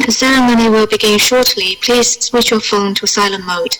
The ceremony will begin shortly. Please switch your phone to silent mode.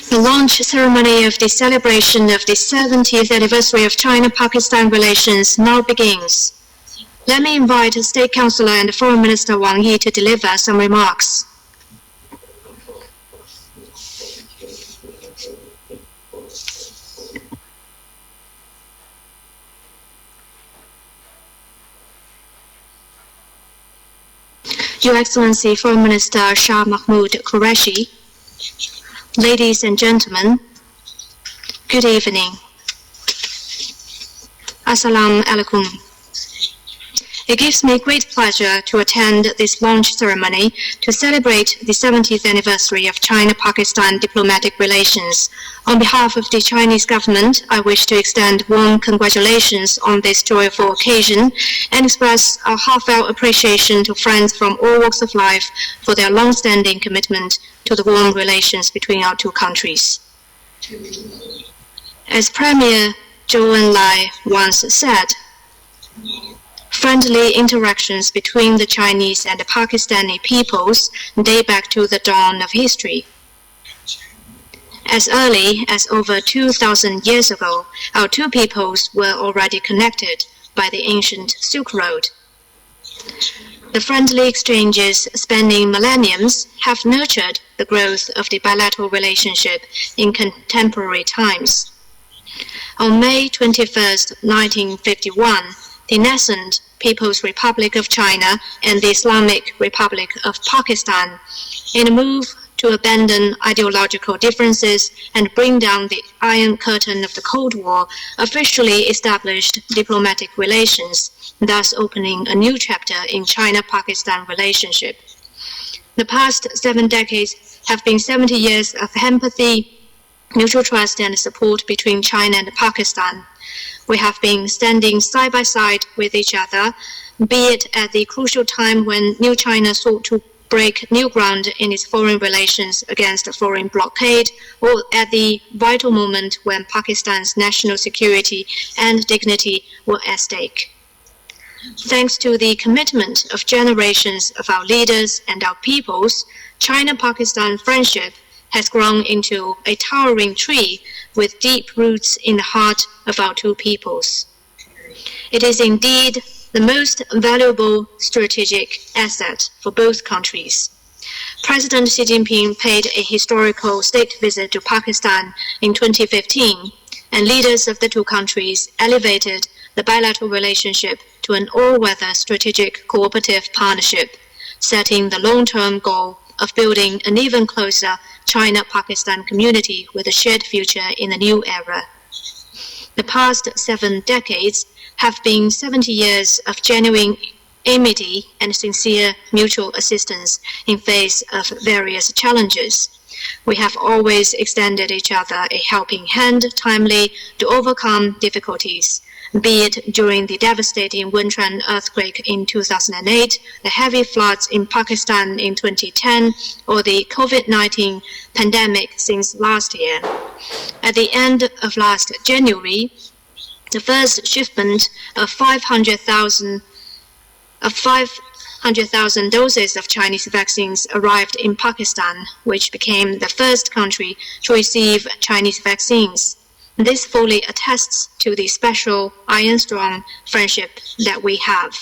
The launch ceremony of the celebration of the 70th anniversary of China-Pakistan relations now begins. Let me invite State Councillor and Foreign Minister Wang to deliver some remarks. Your Excellency Foreign Minister Shah Mahmoud Qureshi, ladies and gentlemen, good evening. Assalamu alaikum. It gives me great pleasure to attend this launch ceremony to celebrate the 70th anniversary of China-Pakistan diplomatic relations. On behalf of the Chinese government, I wish to extend warm congratulations on this joyful occasion and express a heartfelt appreciation to friends from all walks of life for their long-standing commitment to the warm relations between our two countries. As Premier Zhou Enlai once said, friendly interactions between the Chinese and the Pakistani peoples date back to the dawn of history. As early as over 2,000 years ago, our two peoples were already connected by the ancient Silk Road. The friendly exchanges spanning millenniums have nurtured the growth of the bilateral relationship in contemporary times. On May 21, 1951, the nascent People's Republic of China and the Islamic Republic of Pakistan, in a move to abandon ideological differences and bring down the Iron Curtain of the Cold War, officially established diplomatic relations, thus opening a new chapter in China-Pakistan relationship. The past 7 decades have been 70 years of empathy, mutual trust and support between China and Pakistan. We have been standing side by side with each other, be it at the crucial time when New China sought to break new ground in its foreign relations against a foreign blockade, or at the vital moment when Pakistan's national security and dignity were at stake. Thanks to the commitment of generations of our leaders and our peoples, China-Pakistan friendship has grown into a towering tree with deep roots in the heart of our two peoples. It is indeed the most valuable strategic asset for both countries. President Xi Jinping paid a historical state visit to Pakistan in 2015, and leaders of the two countries elevated the bilateral relationship to an all-weather strategic cooperative partnership, setting the long-term goal of building an even closer China-Pakistan community with a shared future in the new era. The past 7 decades have been 70 years of genuine amity and sincere mutual assistance in face of various challenges. We have always extended each other a helping hand timely to overcome difficulties, be it during the devastating Wenchuan earthquake in 2008, the heavy floods in Pakistan in 2010, or the COVID-19 pandemic since last year. At the end of last January, the first shipment of 500,000 doses of Chinese vaccines arrived in Pakistan, which became the first country to receive Chinese vaccines. This fully attests to the special iron-strong friendship that we have.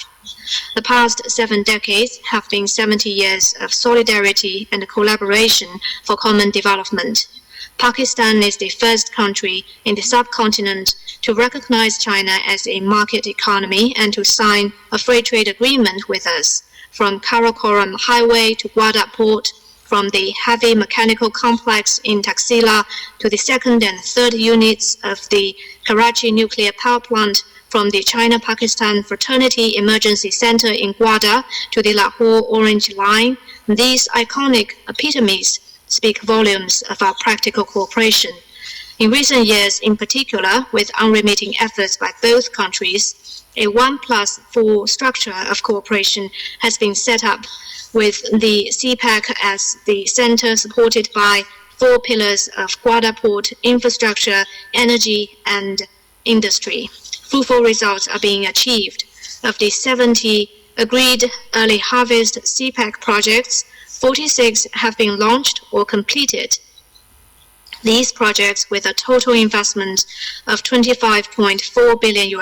The past 7 decades have been 70 years of solidarity and collaboration for common development. Pakistan is the first country in the subcontinent to recognize China as a market economy and to sign a free trade agreement with us, from Karakoram Highway to Gwadar Port, from the heavy mechanical complex in Taxila to the 2nd and 3rd units of the Karachi nuclear power plant, from the China-Pakistan Fraternity Emergency Center in Gwadar to the Lahore Orange Line. These iconic epitomes speak volumes of our practical cooperation. In recent years, in particular, with unremitting efforts by both countries, a 1+4 structure of cooperation has been set up with the CPEC as the center, supported by 4 pillars of Gwadar Port, infrastructure, energy, and industry. Fruitful results are being achieved. Of the 70 agreed early harvest CPEC projects, 46 have been launched or completed. These projects, with a total investment of $25.4 billion,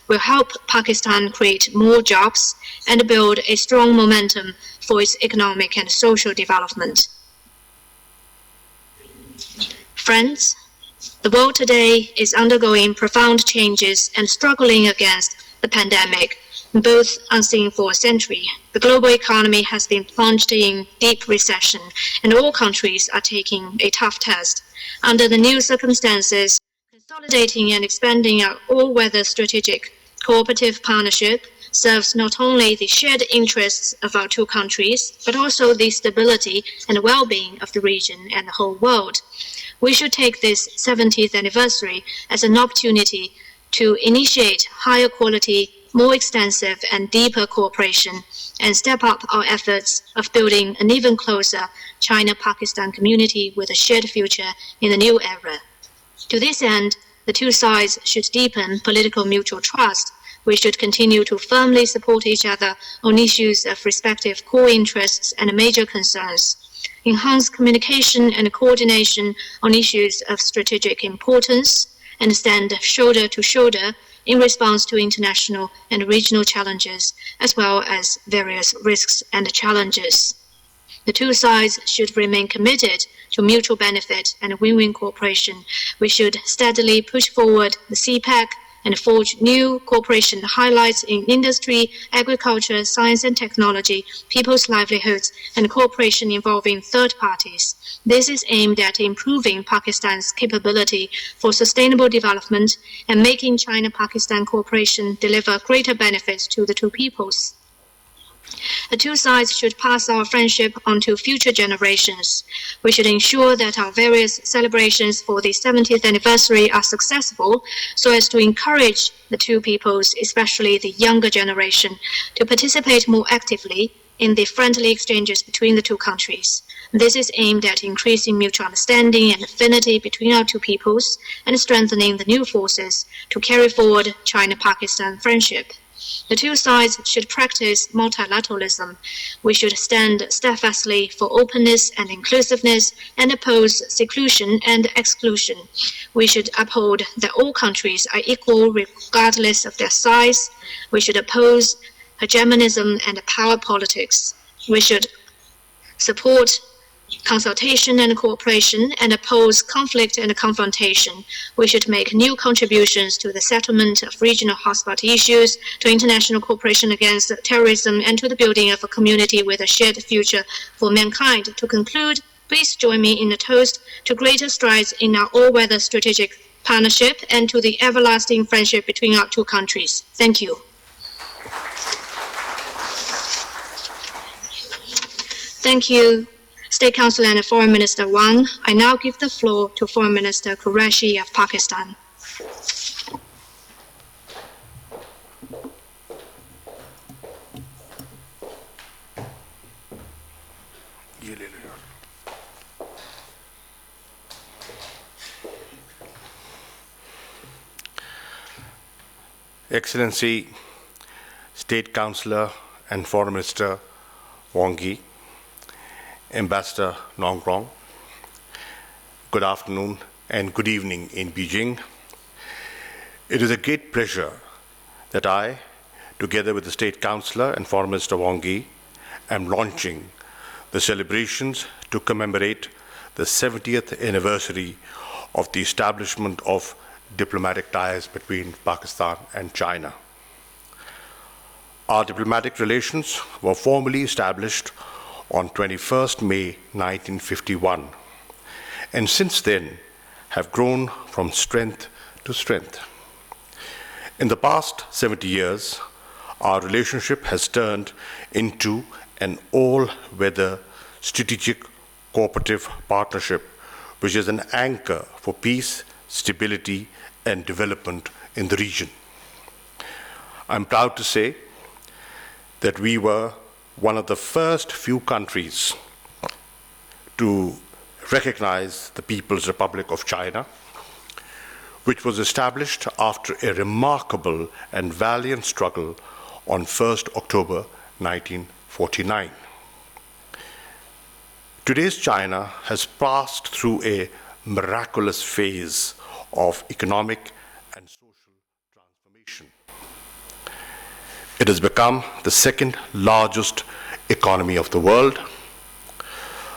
will help Pakistan create more jobs and build a strong momentum for its economic and social development. Friends, the world today is undergoing profound changes and struggling against the pandemic, both unseen for a century. The global economy has been plunged in deep recession, and all countries are taking a tough test. Under the new circumstances, consolidating and expanding our all-weather strategic cooperative partnership serves not only the shared interests of our two countries, but also the stability and well-being of the region and the whole world. We should take this 70th anniversary as an opportunity to initiate higher quality, more extensive and deeper cooperation, and step up our efforts of building an even closer China-Pakistan community with a shared future in the new era. To this end, the two sides should deepen political mutual trust. We should continue to firmly support each other on issues of respective core interests and major concerns, enhance communication and coordination on issues of strategic importance, and stand shoulder to shoulder in response to international and regional challenges, as well as various risks and challenges. The two sides should remain committed to mutual benefit and win-win cooperation. We should steadily push forward the CPEC and forge new cooperation highlights in industry, agriculture, science and technology, people's livelihoods, and cooperation involving third parties. This is aimed at improving Pakistan's capability for sustainable development and making China-Pakistan cooperation deliver greater benefits to the two peoples. The two sides should pass our friendship on to future generations. We should ensure that our various celebrations for the 70th anniversary are successful so as to encourage the two peoples, especially the younger generation, to participate more actively in the friendly exchanges between the two countries. This is aimed at increasing mutual understanding and affinity between our two peoples and strengthening the new forces to carry forward China-Pakistan friendship. The two sides should practice multilateralism. We should stand steadfastly for openness and inclusiveness and oppose seclusion and exclusion. We should uphold that all countries are equal regardless of their size. We should oppose hegemonism and power politics. We should support consultation and cooperation and oppose conflict and confrontation. We should make new contributions to the settlement of regional hotspot issues, to international cooperation against terrorism, and to the building of a community with a shared future for mankind. To conclude, please join me in a toast to greater strides in our all-weather strategic partnership and to the everlasting friendship between our two countries. Thank you. Thank you, State Councillor and Foreign Minister Wang. I now give the floor to Foreign Minister Quraishi of Pakistan. Excellency, State Councillor and Foreign Minister Wang, Ambassador Nongrong, good afternoon and good evening in Beijing. It is a great pleasure that I, together with the State Councillor and Foreign Minister Wang, am launching the celebrations to commemorate the 70th anniversary of the establishment of diplomatic ties between Pakistan and China. Our diplomatic relations were formally established on 21st May 1951, and since then have grown from strength to strength. In the past 70 years, our relationship has turned into an all-weather strategic cooperative partnership, which is an anchor for peace, stability, and development in the region. I'm proud to say that we were one of the first few countries to recognize the People's Republic of China, which was established after a remarkable and valiant struggle on 1st October 1949. Today's China has passed through a miraculous phase of economic and social transformation. It has become the second largest economy of the world,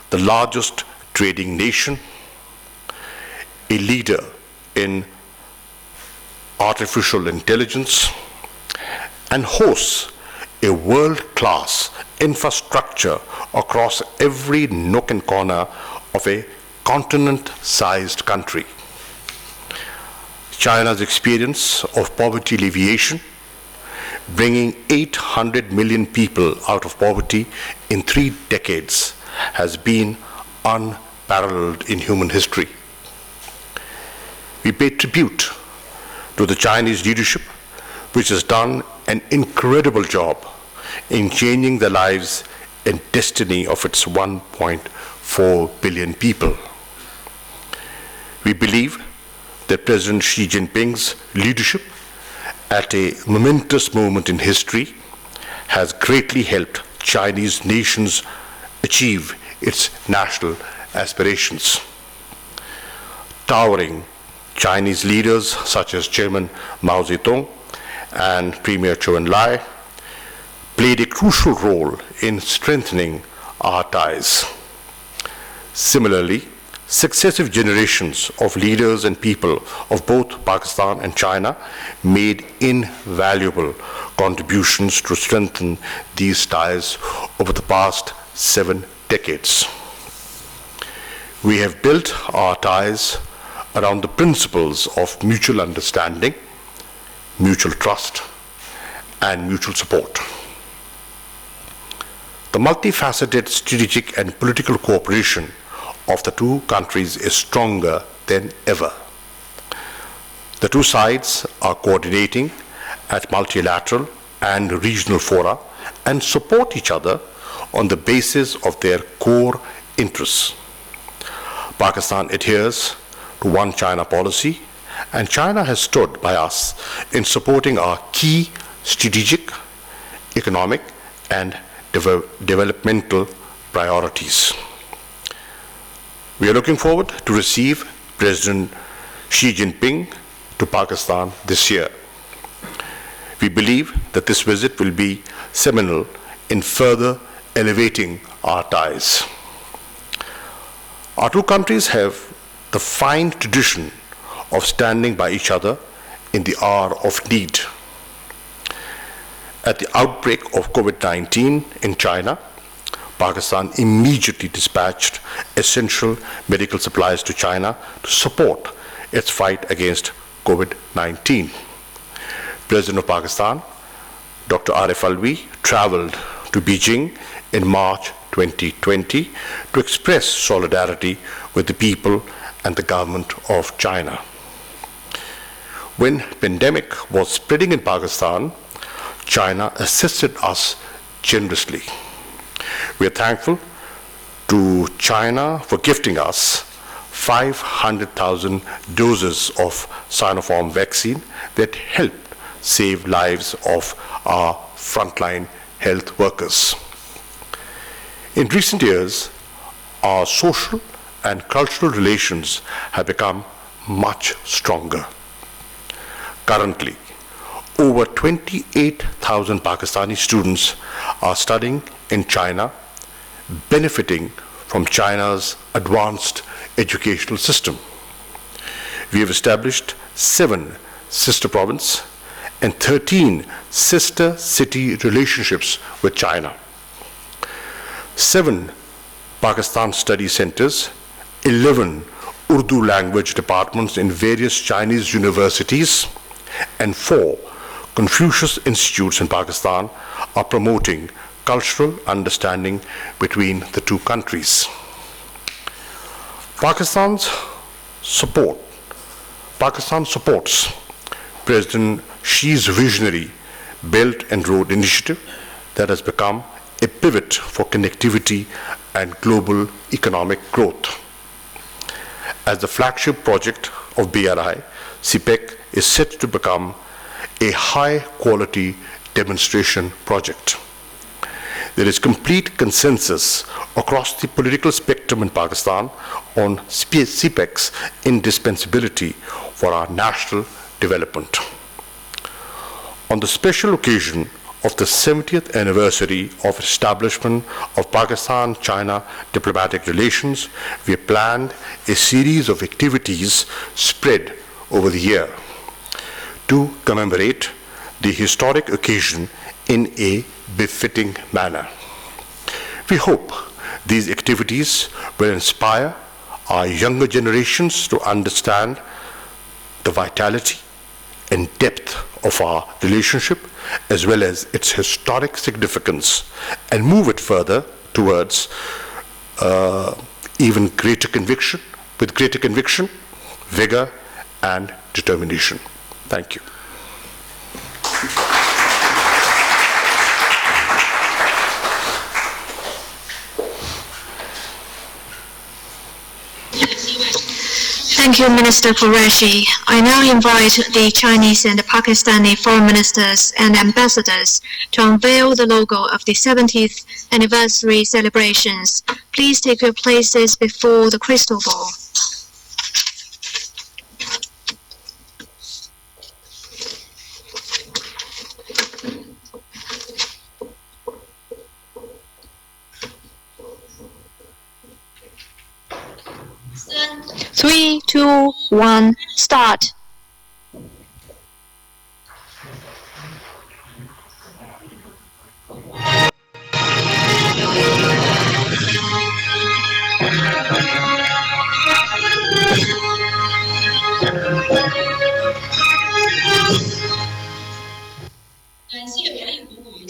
the largest trading nation, a leader in artificial intelligence, and hosts a world-class infrastructure across every nook and corner of a continent-sized country. China's experience of poverty alleviation, bringing 800 million people out of poverty in 3 decades, has been unparalleled in human history. We pay tribute to the Chinese leadership, which has done an incredible job in changing the lives and destiny of its 1.4 billion people. We believe that President Xi Jinping's leadership at a momentous moment in history has greatly helped Chinese nations achieve its national aspirations. Towering Chinese leaders such as Chairman Mao Zedong and Premier Zhou Enlai played a crucial role in strengthening our ties. Similarly, Successive generations of leaders and people of both Pakistan and China made invaluable contributions to strengthen these ties over the past 7 decades. We have built our ties around the principles of mutual understanding, mutual trust, and mutual support. The multifaceted strategic and political cooperation of the two countries is stronger than ever. The two sides are coordinating at multilateral and regional fora and support each other on the basis of their core interests. Pakistan adheres to One China policy, and China has stood by us in supporting our key strategic, economic, and developmental priorities. We are looking forward to receive President Xi Jinping to Pakistan this year. We believe that this visit will be seminal in further elevating our ties. Our two countries have the fine tradition of standing by each other in the hour of need. At the outbreak of COVID-19 in China, Pakistan immediately dispatched essential medical supplies to China to support its fight against COVID-19. President of Pakistan, Dr. Arif Alvi, traveled to Beijing in March 2020 to express solidarity with the people and the government of China. When pandemic was spreading in Pakistan, China assisted us generously. We are thankful to China for gifting us 500,000 doses of Sinopharm vaccine that helped save lives of our frontline health workers. In recent years, our social and cultural relations have become much stronger. Currently, over 28,000 Pakistani students are studying in China, benefiting from China's advanced educational system. We have established 7 sister province and 13 sister city relationships with China. 7 Pakistan study centers, 11 Urdu language departments in various Chinese universities, and 4 Confucius institutes in Pakistan are promoting cultural understanding between the two countries. Pakistan supports President Xi's visionary Belt and Road Initiative that has become a pivot for connectivity and global economic growth. As the flagship project of BRI, CPEC is set to become a high-quality demonstration project. There is complete consensus across the political spectrum in Pakistan on CPEC's indispensability for our national development. On the special occasion of the 70th anniversary of establishment of Pakistan-China diplomatic relations, we have planned a series of activities spread over the year to commemorate the historic occasion in a befitting manner. We hope these activities will inspire our younger generations to understand the vitality and depth of our relationship, as well as its historic significance, and move it further towards even greater conviction, vigor, and determination. Thank you. Thank you, Minister Qureshi. I now invite the Chinese and the Pakistani foreign ministers and ambassadors to unveil the logo of the 70th anniversary celebrations. Please take your places before the crystal ball. 3, 2, 1, start.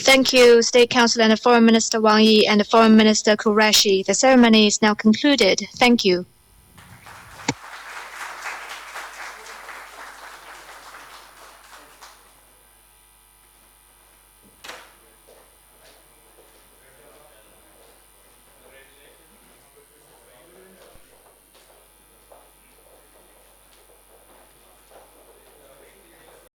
Thank you, State Council and Foreign Minister Wang and Foreign Minister Quraishi. The ceremony is now concluded. Thank you.